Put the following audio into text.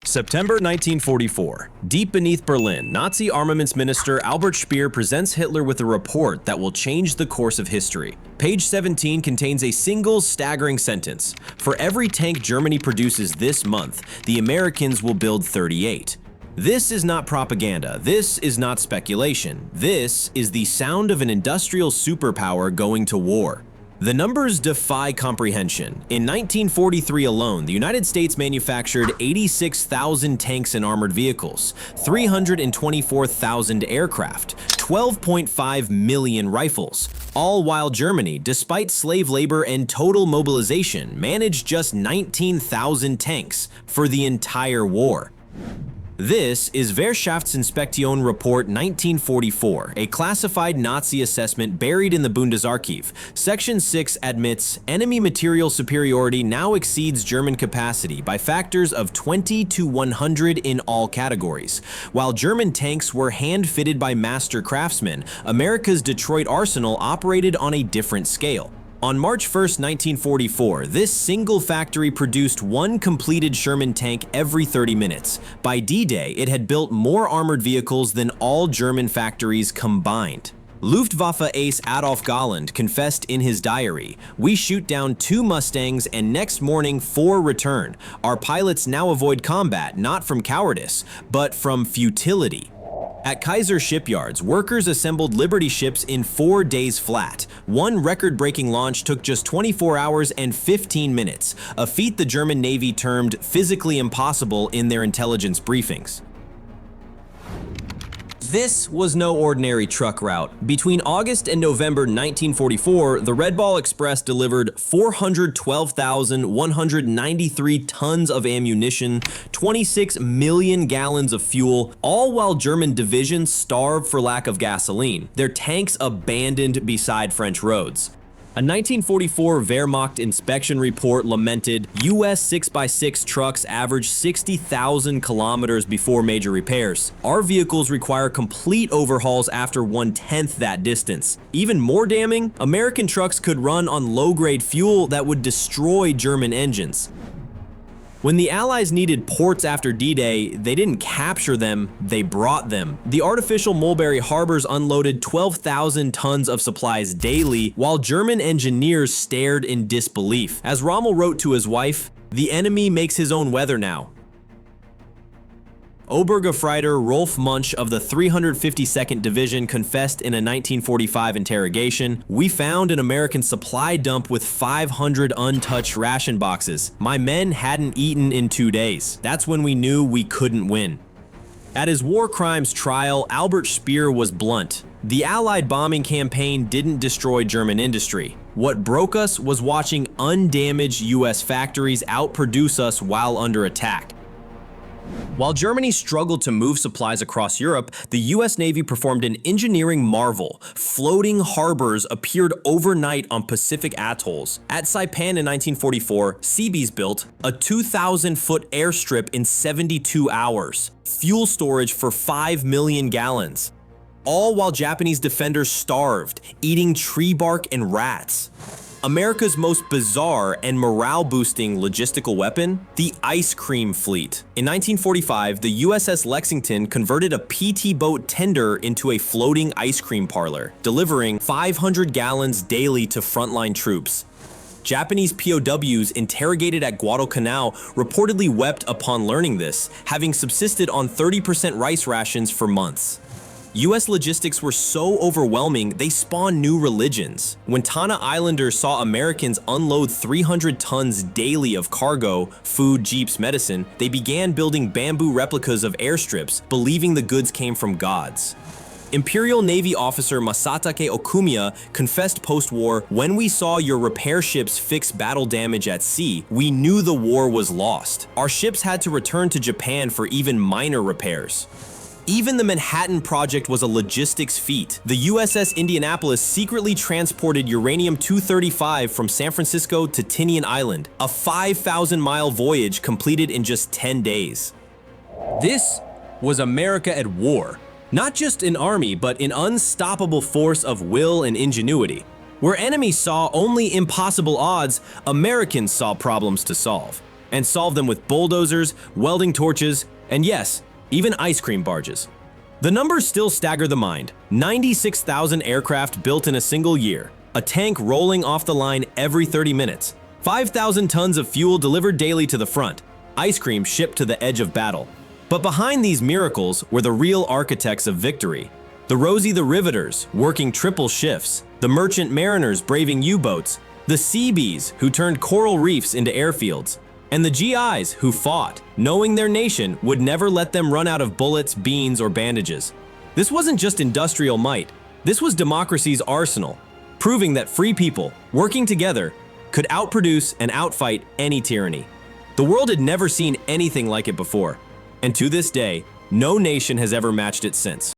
September 1944. Deep beneath Berlin, Nazi armaments minister Albert Speer presents Hitler with a report that will change the course of history. Page 17 contains a single staggering sentence. For every tank Germany produces this month, the Americans will build 38. This is not propaganda. This is not speculation. This is the sound of an industrial superpower going to war. The numbers defy comprehension. In 1943 alone, the United States manufactured 86,000 tanks and armored vehicles, 324,000 aircraft, 12.5 million rifles, all while Germany, despite slave labor and total mobilization, managed just 19,000 tanks for the entire war. This is Wehrmachtsinspektion Report 1944, a classified Nazi assessment buried in the Bundesarchiv. Section 6 admits enemy material superiority now exceeds German capacity by factors of 20 to 100 in all categories. While German tanks were hand-fitted by master craftsmen, America's Detroit arsenal operated on a different scale. On March 1, 1944, this single factory produced one completed Sherman tank every 30 minutes. By D-Day, it had built more armored vehicles than all German factories combined. Luftwaffe ace Adolf Galland confessed in his diary, "We shoot down 2 Mustangs and next morning 4 return. Our pilots now avoid combat not from cowardice, but from futility." At Kaiser shipyards, workers assembled Liberty ships in 4 days flat. One record-breaking launch took just 24 hours and 15 minutes, a feat the German Navy termed physically impossible in their intelligence briefings. This was no ordinary truck route. Between August and November 1944, the Red Ball Express delivered 412,193 tons of ammunition, 26 million gallons of fuel, all while German divisions starved for lack of gasoline, their tanks abandoned beside French roads. A 1944 Wehrmacht inspection report lamented U.S. 6x6 trucks average 60,000 kilometers before major repairs. Our vehicles require complete overhauls after 1/10 that distance. Even more damning, American trucks could run on low-grade fuel that would destroy German engines. When the Allies needed ports after D-Day, they didn't capture them, they brought them. The artificial Mulberry harbors unloaded 12,000 tons of supplies daily, while German engineers stared in disbelief. As Rommel wrote to his wife, "The enemy makes his own weather now." Obergefreiter Rolf Munch of the 352nd Division confessed in a 1945 interrogation, "We found an American supply dump with 500 untouched ration boxes. My men hadn't eaten in 2 days. That's when we knew we couldn't win." At his war crimes trial, Albert Speer was blunt. The Allied bombing campaign didn't destroy German industry. What broke us was watching undamaged US factories outproduce us while under attack. While Germany struggled to move supplies across Europe, the US Navy performed an engineering marvel. Floating harbors appeared overnight on Pacific atolls. At Saipan in 1944, Seabees built a 2,000-foot airstrip in 72 hours, fuel storage for 5 million gallons, all while Japanese defenders starved, eating tree bark and rats. America's most bizarre and morale-boosting logistical weapon? The ice cream fleet. In 1945, the USS Lexington converted a PT boat tender into a floating ice cream parlor, delivering 500 gallons daily to frontline troops. Japanese POWs interrogated at Guadalcanal reportedly wept upon learning this, having subsisted on 30% rice rations for months. US logistics were so overwhelming, they spawned new religions. When Tanna Islanders saw Americans unload 300 tons daily of cargo, food, jeeps, medicine, they began building bamboo replicas of airstrips, believing the goods came from gods. Imperial Navy officer Masatake Okumiya confessed post-war, "When we saw your repair ships fix battle damage at sea, we knew the war was lost. Our ships had to return to Japan for even minor repairs." Even the Manhattan Project was a logistics feat. The USS Indianapolis secretly transported uranium-235 from San Francisco to Tinian Island, a 5,000-mile voyage completed in just 10 days. This was America at war. Not just an army, but an unstoppable force of will and ingenuity. Where enemies saw only impossible odds, Americans saw problems to solve. and solve them with bulldozers, welding torches, and yes, even ice cream barges. The numbers still stagger the mind. 96,000 aircraft built in a single year, a tank rolling off the line every 30 minutes, 5,000 tons of fuel delivered daily to the front, ice cream shipped to the edge of battle. But behind these miracles were the real architects of victory. The Rosie the Riveters, working triple shifts, the merchant mariners braving U-boats, the Seabees who turned coral reefs into airfields, and the GIs who fought, knowing their nation would never let them run out of bullets, beans, or bandages. This wasn't just industrial might, this was democracy's arsenal, proving that free people, working together, could outproduce and outfight any tyranny. The world had never seen anything like it before, and to this day, no nation has ever matched it since.